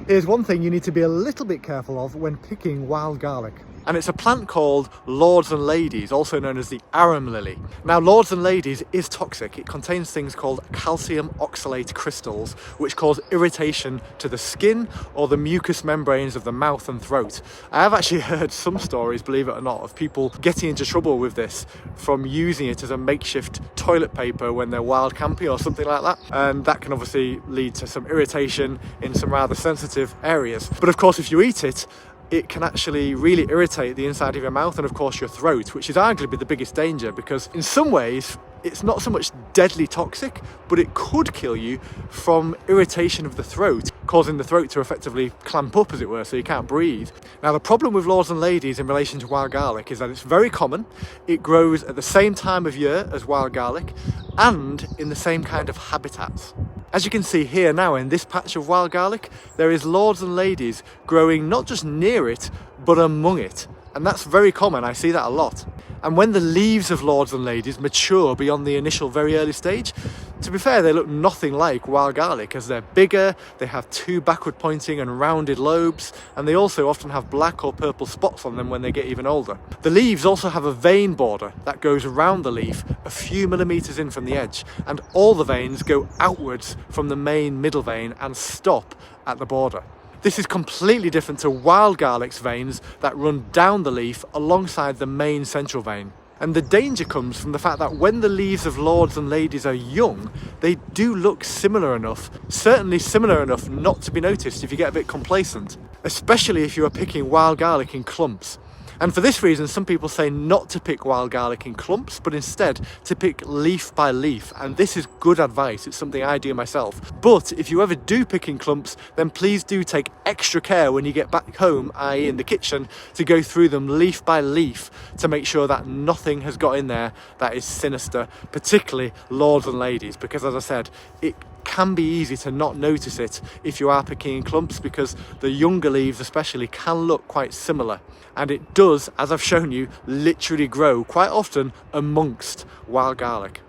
Here's one thing you need to be a little bit careful of when picking wild garlic. And it's a plant called Lords and Ladies, also known as the arum lily. Now, Lords and Ladies is toxic. It contains things called calcium oxalate crystals, which cause irritation to the skin or the mucous membranes of the mouth and throat. I have actually heard some stories, believe it or not, of people getting into trouble with this from using it as a makeshift toilet paper when they're wild camping or something like that. And that can obviously lead to some irritation in some rather sensitive areas. But of course, if you eat it, it can actually really irritate the inside of your mouth and of course your throat, which is arguably the biggest danger, because in some ways it's not so much deadly toxic, but it could kill you from irritation of the throat, causing the throat to effectively clamp up, as it were, so you can't breathe. Now, the problem with Lords and Ladies in relation to wild garlic is that it's very common. It grows at the same time of year as wild garlic and in the same kind of habitats. As you can see here now in this patch of wild garlic, there is Lords and Ladies growing not just near it, but among it. And that's very common, I see that a lot. And when the leaves of Lords and Ladies mature beyond the initial very early stage, to be fair, they look nothing like wild garlic, as they're bigger, they have two backward pointing and rounded lobes, and they also often have black or purple spots on them when they get even older. The leaves also have a vein border that goes around the leaf a few millimeters in from the edge, and all the veins go outwards from the main middle vein and stop at the border. This is completely different to wild garlic's veins that run down the leaf alongside the main central vein. And the danger comes from the fact that when the leaves of Lords and Ladies are young, they do look similar enough, certainly similar enough not to be noticed if you get a bit complacent, especially if you are picking wild garlic in clumps. And for this reason, some people say not to pick wild garlic in clumps, but instead to pick leaf by leaf. And this is good advice. It's something I do myself. But if you ever do pick in clumps, then please do take extra care when you get back home, i.e. in the kitchen, to go through them leaf by leaf to make sure that nothing has got in there that is sinister, particularly Lords and Ladies, because as I said, it can be easy to not notice it if you are picking in clumps, because the younger leaves especially can look quite similar, and it does, as I've shown you, literally grow quite often amongst wild garlic.